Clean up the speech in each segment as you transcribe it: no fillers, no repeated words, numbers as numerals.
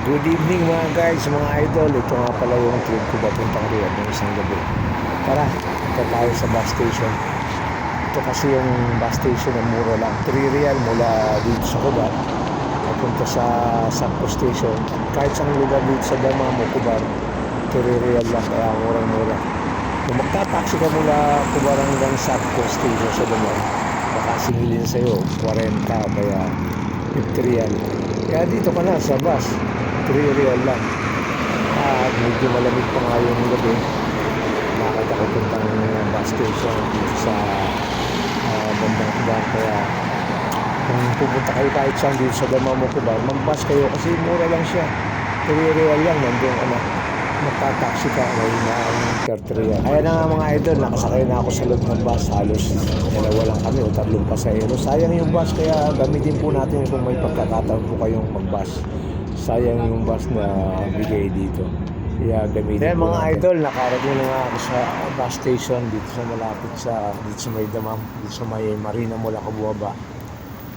Good evening mga guys, mga idol. Ito nga pala yung trip ko papuntang Riyadh ng isang gabi. Tara, punta tayo sa bus station. Ito kasi yung bus station na mura lang. 3 Riyal mula dito sa Kubar papunta sa Sakpo Station. Kahit sa lugar dito sa Damam o Kubar, 3 Riyal lang, kaya murang-mura. Kung magta-taxi ka mula Kubar hanggang Sakpo Station sa Damam, baka singilin sa'yo 40 kaya 50 Riyal. Kaya dito ka na sa bus, 3 Riyal lang. At medyo malamig pa nga yung gabi. Bakit ako puntang bus station dito sa bandang Kubar. Kaya kung pupunta kayo kahit saan dito sa Damam o Kubar, mag-bus kayo kasi mura lang siya. 3 Riyal lang, nandun ka na. Magta-taxi ka, may naang 30 Riyal. Kaya na nga mga idol, nakasakay na ako sa loob ng bus. Halos dalawa lang kami o 3 pasahero. Sayang yung bus, kaya gamitin po natin kung may pagkakataon po kayong mag-bus. Sayang yung bus na bigay dito. Kaya gamitin po mga natin. Idol, nakarating na nga ako sa bus station dito sa malapit dito sa may Damam, dito sa may Marina Mall ako buwaba.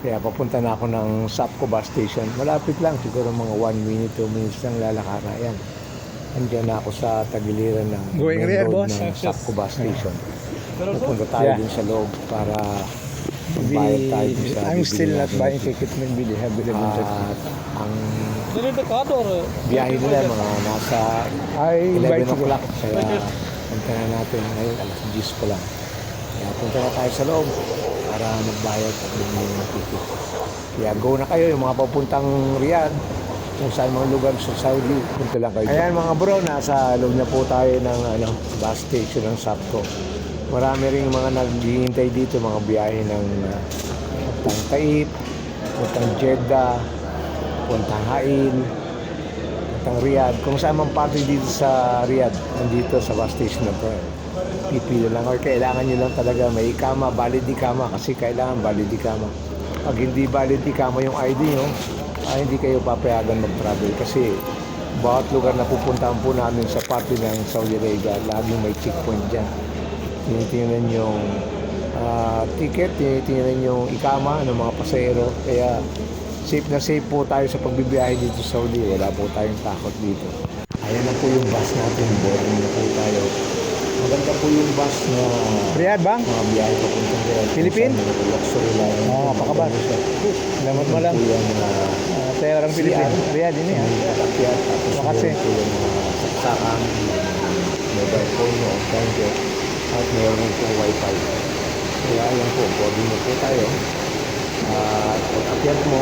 Kaya papunta na ako ng Sapco bus station. Malapit lang, siguro mga 1 minute, 2 minutes lang lalakara yan. Andiyan na ako sa tagiliran ng Going main rear, road boss. ng Sapco bus station. Pupunta tayo din sa loob para magbayad tayo din sa I'm still bibili not natin. buying ticket ng bili. At ang biyahe nila mga nasa I buy 11 ticket. o'clock. Kaya punta na natin ngayon, alas 10 pa lang. Kaya punta na tayo sa loob para magbayad at bumili ng ticket. Kaya go na kayo, yung mga papuntang Riyadh, kung saan mga lugar sa Saudi, punta lang kayo. Ayan mga bro, nasa loob na po tayo ng bus station ng Sapco. Marami rin mga naghihintay dito, mga biyahe ng puntang Taif, puntang Jeddah, puntang Hail, puntang Riyadh. Kung saan mang party dito sa Riyadh, nandito sa bus station na to. Pipila lang, or kailangan nyo lang talaga may ikama, valid ikama, kasi kailangan valid ikama. Pag hindi valid ikama yung ID nyo, hindi kayo papayagan mag-travel kasi bawat lugar na pupuntahan po namin sa party ng Saudi Arabia, laging may checkpoint dyan. Tinitingnan yung ticket, tinitingnan yung ikama ng mga pasahero. Kaya safe na safe po tayo sa pagbibiyahe dito sa Saudi. Wala po tayong takot dito. Ayan na po yung bus natin. Boarding na po tayo. Maganda po yung bus na Riyadh bang? mga biyahe papuntang Riyadh. Philippine? Luxury lang. Pakabas. Alamat mo lang. Po yung Tayo lang Philippine. Riyadh ini ha. Akyat, tapos Makasi. meron po yung mga saksakan, mobile phone mo, charger, at meron po wifi. Kaya ayan po, boarding na po tayo. Pag akyat mo,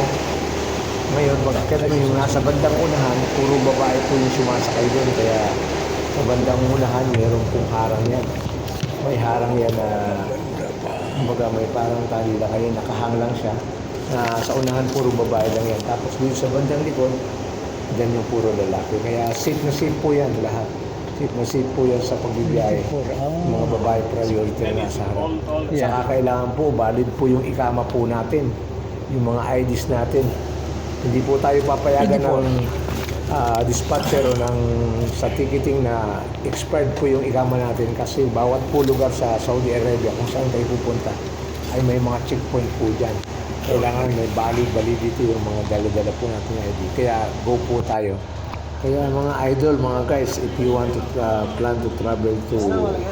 ngayon mag-akyat mo yung nasa bandang unahan, puro babae po yung sumasakay doon. Kaya sa bandang unahan, meron pong harang yan. May harang yan na kumbaga may parang tali lang kayo, nakahang lang siya. Sa unahan puro babae lang yan. Tapos dito sa bandang likod, dyan yung puro lalaki. Kaya safe na safe po yan lahat. Safe na safe po yan sa pagbibiyahe. Mga babae priority na nasa harap. Saka kailangan po, valid po yung ikama po natin. Yung mga IDs natin. Hindi po tayo papayagan ng dispatcher o sa ticketing na expired po yung ikama natin. Kasi bawat po lugar sa Saudi Arabia, kung saan kayo pupunta, ay may mga checkpoint po dyan. Kailangan may validity yung mga dala-dala po natin ID. Kaya go po tayo. Kaya mga idol, mga guys, if you want to plan to travel to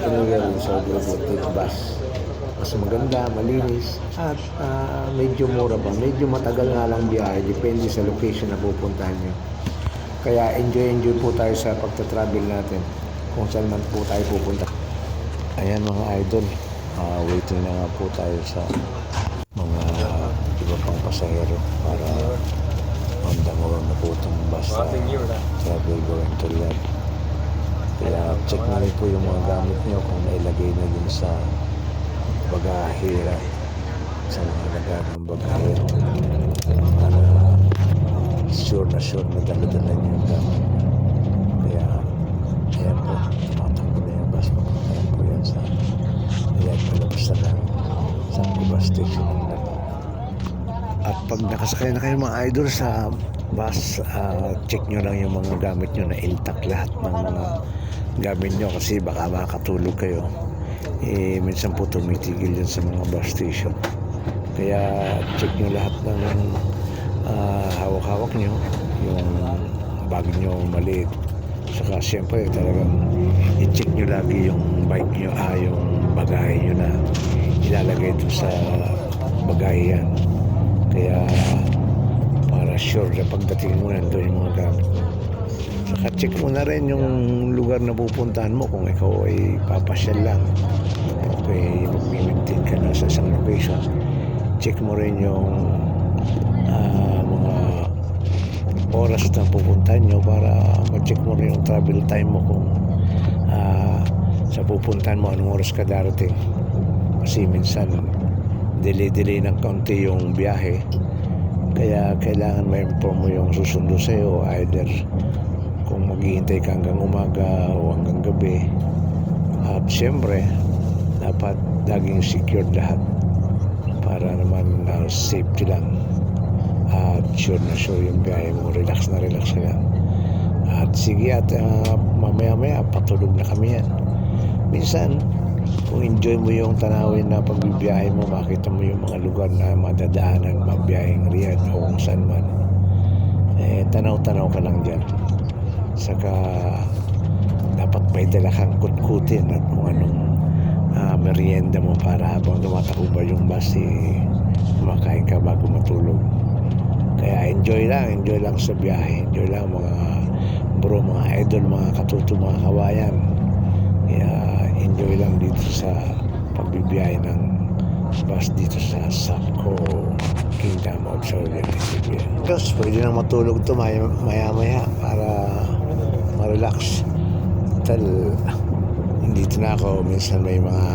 anywhere in Saudi Arabia, take bus. Mas maganda, malinis, at medyo mura pa. Medyo matagal nga lang biyahe, depende sa location na pupuntahan nyo. Kaya enjoy po tayo sa pagta-travel natin kung saan man po tayo pupunta. Ayan mga idol, waiting na nga po tayo sa mga iba pang pasahero para mamdangawan na po itong bus travel going to Riyadh. Kaya check na rin po yung mga gamit nyo kung nailagay na din sa bagahera, sa mga lagar ng bagahera, para sure na dala-dala nyo yung gamit nyo. Kaya ayan po, tumatakbo na yung bus, papuntayan po yan sa Riyadh, palabas na lang sa bus station ng Damam. At pag nakasakay na kayo mga idol sa bus, check nyo lang yung mga gamit nyo na intact lahat ng mga gamit nyo kasi baka makatulog kayo. Minsan po tumitigil yan sa mga bus station. Kaya check nyo lahat ng hawak-hawak nyo, yung bag nyo maliit. Saka siyempre talagang i-check nyo lagi yung bike nyo, yung bagahe nyo na ilalagay doon sa bagahe yan. Kaya para sure na pagdating mo nandun yung mga gamit mo. Saka check mo na rin yung lugar na pupuntahan mo kung ikaw ay papasyal lang. Okay, mag-maintain ka na sa isang location. Check mo rin yung mga oras na pupuntahan nyo para ma-check mo rin yung travel time mo kung sa pupuntahan mo anong oras ka darating. Kasi minsan delay ng kaunti yung biyahe, kaya kailangan ma-inform mo yung susundo sa'yo, either kung maghihintay ka hanggang umaga o hanggang gabi. At siyempre dapat laging secured lahat para naman safety lang. At sure na sure yung biyahe mo, relax na relax ka lang. At sige, at mamaya patulog na kami yan. Minsan kung enjoy mo yung tanawin na pagbibiyahe mo, makita mo yung mga lugar na madadaanan, mabiyaheng Riyadh o kung saan man, tanaw-tanaw ka lang dyan. Saka dapat may dala kang kutkutin at kung anong merienda mo para habang tumatakbo ba yung bus, kumakain ka bago matulog. Kaya enjoy lang sa biyahe, enjoy lang mga bro, mga idol, mga katuto, mga kawayan. Kaya enjoy lang dito sa pagbibiyahe ng bus dito sa Saco Kingdom of Saudi Arabia. Tapos pwede nang matulog to maya-maya para ma-relax. Dito na ako, minsan may mga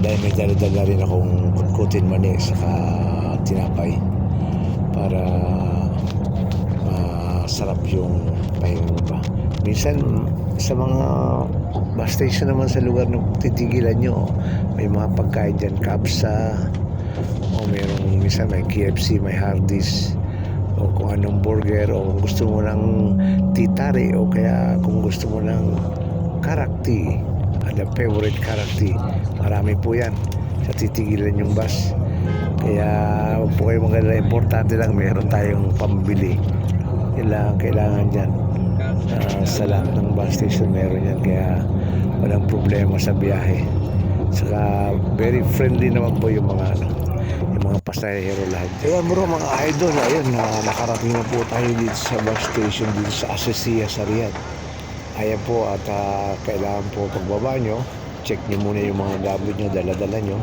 dahil may dala-dala rin akong kutkutin mani saka tinapay para masarap yung pahinga pa. Minsan sa mga bus station naman sa lugar na titigilan nyo, may mga pagkain dyan, kapsa, o merong minsan may KFC, may Hardee's, o kung anong burger, o kung gusto mo ng titari, o kaya kung gusto mo ng karakti, ada favorite karakti, marami po yan sa titigilan yung bus. Kaya huwag po kayo maganda, importante lang meron tayong pambili. Kailangan dyan. Sa lahat ng bus station meron yan, kaya walang problema sa biyahe. Saka very friendly naman po yung mga pasahero lahat. Ayan bro, mga idol, ayun, nakarating na po tayo dito sa bus station dito sa Asisiya sa Riyadh. Ayan po, at kailangan po pagbaba nyo, check nyo muna yung mga gamit nyo, dala-dala nyo.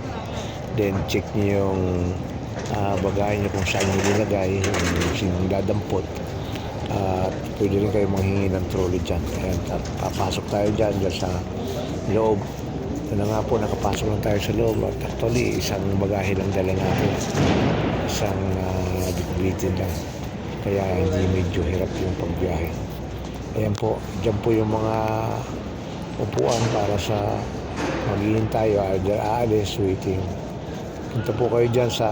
Then check nyo yung bagahe nyo kung saan nyo nilagay, yung sinong dadampot. At pwede rin kayo manghingi ng trolley dyan. Ayan, papasok tayo dyan sa loob. Ito na nga po, nakapasok lang tayo sa loob. At actually, isang bagahe lang dala natin. Isang bitbitin lang. Kaya hindi medyo hirap yung pagbiyahe. Ayan po, dyan po yung mga upuan para sa maghihintay o aalis, waiting. Punta po kayo dyan sa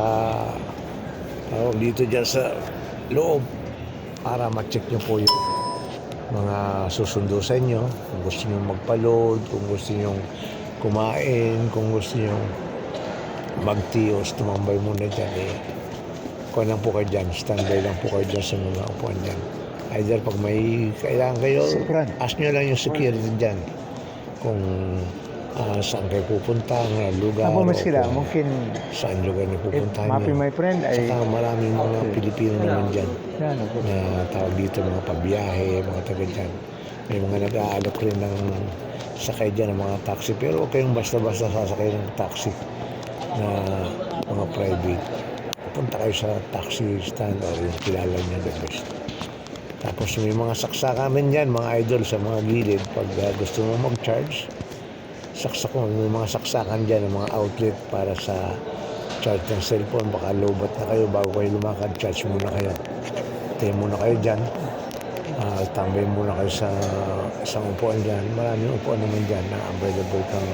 dito dyan sa loob para ma-check nyo po yung mga susundo sa inyo. Kung gusto nyo magpa-load, kung gusto nyo kumain, kung gusto nyo mag-tiyos, tumambay muna dyan. Kung lang po kayo dyan, standby lang po kayo dyan sa mga upuan dyan. Either pag may kailangan kayo, ask nyo lang yung security dyan kung saan kayo pupunta, ng lugar, Ako mas sila, mungkin saan lugar na pupunta Mapi nyo. my friend ay Saka maraming mga Pilipino naman dyan yan, na tawag dito, mga pabiyahe, mga taga dyan. May mga nag-aalok rin ng sakay dyan ng mga taxi, pero huwag kayong basta-basta sasakay ng taxi na mga private. Punta kayo sa taxi stand o yung kilala niya the best. Tapos may mga saksakan rin dyan, mga idol, sa mga gilid. Pag gusto mo mag-charge, saksak mo. May mga saksakan dyan, mga outlet para sa charge ng cellphone. Baka lobat na kayo bago kayo lumakad, charge muna kayo. Tayo muna kayo dyan. Tambay muna kayo sa isang upuan dyan. Maraming upuan naman dyan na available kang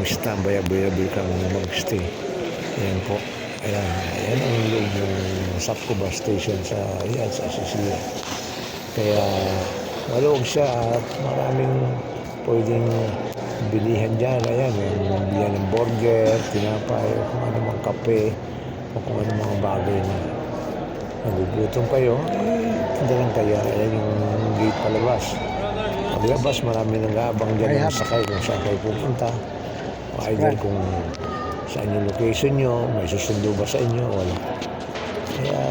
standby, available kang mag-stay. Ayan po. Ayan ang loob ng Saco bus station sa Riyadh, sa Asisiya. Kaya maluwag siya at maraming pwedeng bilihan dyan. Ayan, yung bilihan ng burger, tinapay, o kung ano mga kape, o kung ano mga bagay na nagugutom kayo, Diyan lang kayo. Ayan yung gate palabas. Paglabas, marami nag-aabang dyan ng sakay kung saan kayo pupunta. O either kung saan yung location nyo, may susundo ba sa inyo, wala. Kaya,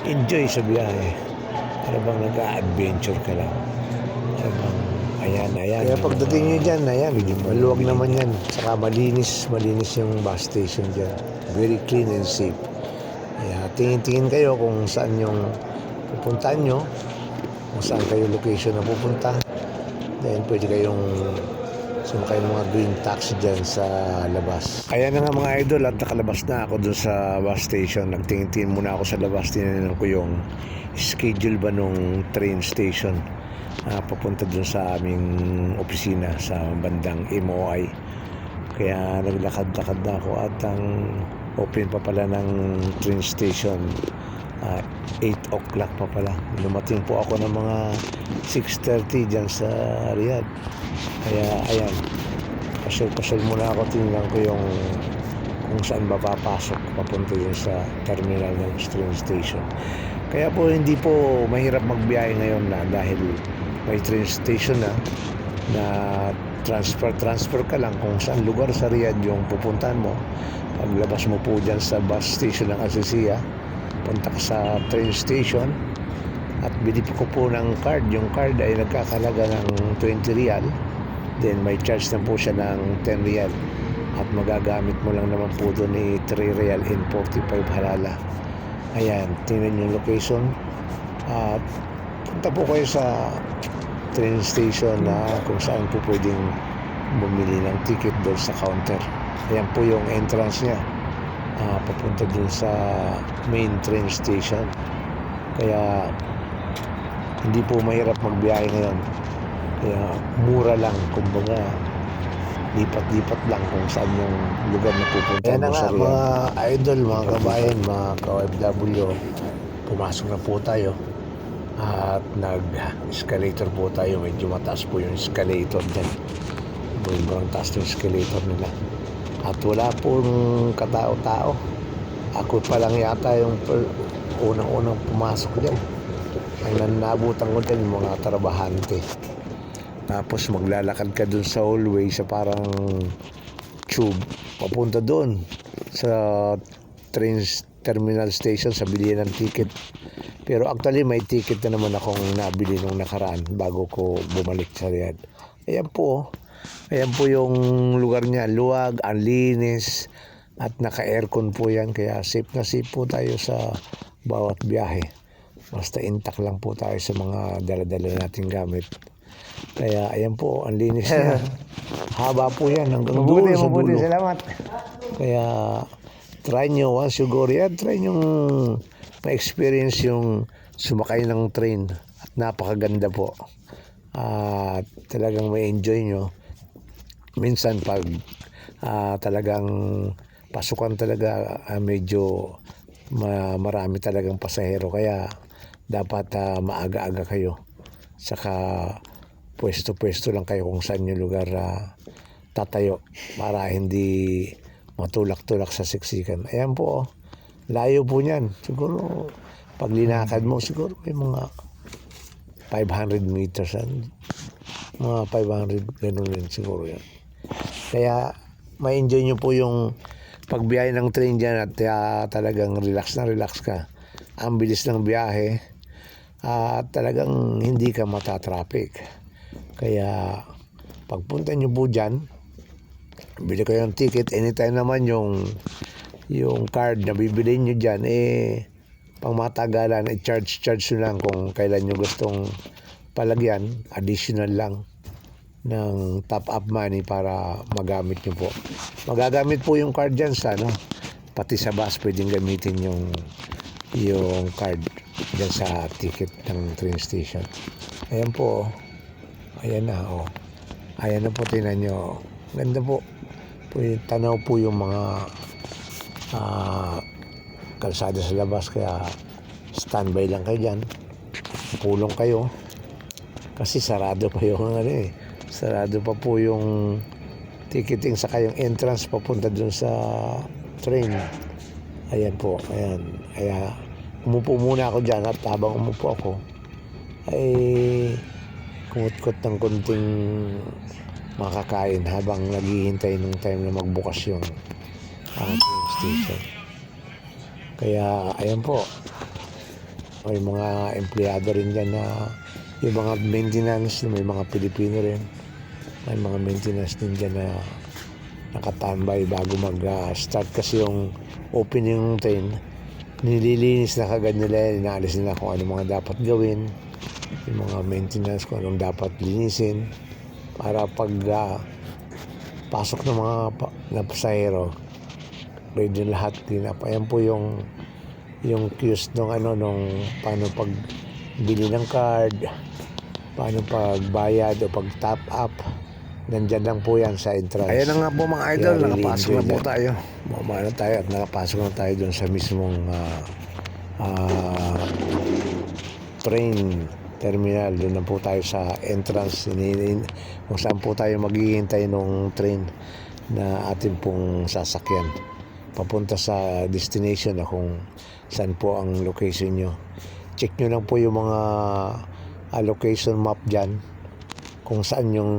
enjoy sa biyahe. Para bang nag-a-adventure ka lang. Para bang, ayan. Kaya pagdating nyo dyan, ayan, maluwag naman yan. Saka malinis yung bus station dyan. Very clean and safe. Kaya tingin-tingin kayo kung saan yung pupuntahan nyo, kung saan kayo location na pupunta. Then pwede kayong sumakay ng mga green taxi dyan sa labas. Kaya na nga mga idol, at nakalabas na ako dun sa bus station. Nagtingin-tingin muna ako sa labas. Tinanan ko yung schedule ba nung train station papunta dun sa aming opisina sa bandang MOI. Kaya naglakad-lakad na ako at ang open pa pala ng train station 8 o'clock pa pala. Lumating po ako ng mga 6:30 dyan sa Riyadh. Kaya ayan, pasyal muna ako, tingnan ko yung kung saan ba papasok papunta yun sa terminal ng train station. Kaya po hindi po mahirap magbiyahe ngayon na dahil may train station na transfer ka lang kung saan lugar sa Riyadh yung pupuntahan mo. Paglabas mo po dyan sa bus station ng Asisia, punta ka sa train station at binili ko po ng card. Yung card ay nagkakalaga ng 20 riyal. Then may charge na po siya ng 10 riyal. At magagamit mo lang naman po doon ni 3 riyal and 45 halala. Ayan, tingnan yung location. At punta po kayo sa train station na kung saan po pwedeng bumili ng ticket doon sa counter. Ayan po yung entrance niya. Papunta dun sa main train station. Kaya hindi po mahirap magbiyahe ngayon. Kaya mura lang, kumbaga lipat-lipat lang kung saan yung lugar na pupunta mo sa Riyadh. Mga idol, mga kabayan, mga ka-OFW, pumasok na po tayo at nag-escalator po tayo. Medyo mataas po yung escalator dyan. Sobrang taas yung escalator nila. At wala pong katao-tao. Ako pa lang yata yung unang-unang pumasok dyan. Ang nabutan ko dyan yung mga trabahante. Tapos maglalakad ka dun sa hallway sa parang tube. Papunta dun sa train terminal station sa bilihan ng ticket. Pero actually may ticket na naman akong nabili nung nakaraan bago ko bumalik sa Riyadh. Ayan po. Ayan po yung lugar niya, luwag, ang linis at naka-aircon po yan, kaya safe na safe po tayo sa bawat biyahe. Basta intact lang po tayo sa mga dala-dala nating gamit. Kaya ayan po, ang linis niya. Haba po yan hanggang dulo sa dulo. Salamat. Kaya try nyo, once you go Riyadh, try nyo ma-experience yung sumakay ng train at napakaganda po. At talagang may enjoy nyo. Minsan pag talagang pasukan talaga, medyo marami talagang pasahero, kaya dapat maaga-aga kayo, saka pwesto-pwesto lang kayo kung saan yung lugar tatayo para hindi matulak-tulak sa siksikan. Ayan po, layo po niyan. Siguro pag linakad mo, siguro may mga 500 meters, mga 500, gano'n rin siguro yan. Kaya ma-enjoy nyo po yung pagbiyahe ng train dyan at talagang relax na relax ka. Ang bilis ng biyahe at talagang hindi ka matatraffic. Kaya pagpunta nyo po dyan, bili kayo ng ticket. Anytime naman yung card na bibili nyo dyan, pang matagalan, charge nyo lang kung kailan nyo gustong palagyan. Additional lang ng top-up money para magamit nyo po. Magagamit po yung card dyan sa pati sa bus pwedeng gamitin yung card dyan sa ticket ng train station. Ayan po, ayan na, ayan na po, tingnan nyo, ganda po. Tanaw po yung mga kalsada sa labas, kaya standby lang kayo dyan, pulong kayo kasi sarado pa yung sarado pa po yung ticketing sa kayong entrance papunta dun sa train. Ayan po, ayan. Kaya umupo muna ako dyan at habang umupo ako ay kumut-kot ng konting makakain habang naghihintay ng time na magbukas yung train station. Kaya ayan po, may mga empleyado rin dyan na yung mga maintenance, may mga Pilipino rin, may mga maintenance din dyan na nakatambay bago mag-start kasi yung opening ng train. Nililinis na kagad nila, inaalis nila kung ano mga dapat gawin, yung mga maintenance kung anong dapat linisin para pag pasok ng mga na pasahero, ready na lahat, clean up. Ayan po yung queues nung paano pag bili ng card, paano pagbayad o pag top up. Nandyan lang po yan sa entrance. Ayan na nga po mga idol, Kaya nakapasok na po enjoy tayo. Bumaba na tayo at nakapasok na tayo doon sa mismong train terminal. Doon na po tayo sa entrance kung saan po tayo maghihintay ng train na atin pong sasakyan papunta sa destination na kung saan po ang location nyo. Check nyo lang po yung mga location map dyan kung saan yung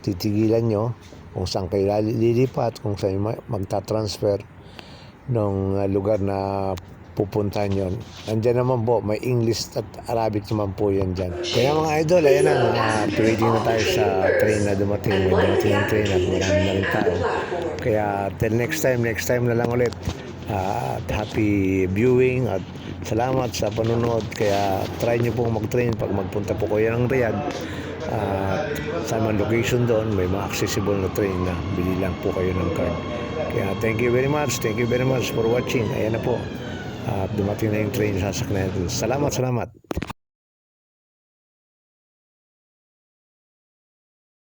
titigilan nyo, kung saan kayo lilipat, kung saan magta-transfer ng lugar na pupuntahan yon. Nandiyan naman po, may English at Arabic naman po yan dyan. Kaya mga idol, ayan na, waiting na tayo sa train na dumating. May dumating yung train at marami na rin tao. Kaya till next time na lang ulit. At happy viewing at salamat sa panunod. Kaya try nyo pong mag-train pag magpunta po kayo ng Riyadh. Sa mga location doon, may mga accessible na train na bili lang po kayo ng card. Kaya thank you very much for watching. Ayan na po, dumating na yung train sa sasakyan natin. Salamat.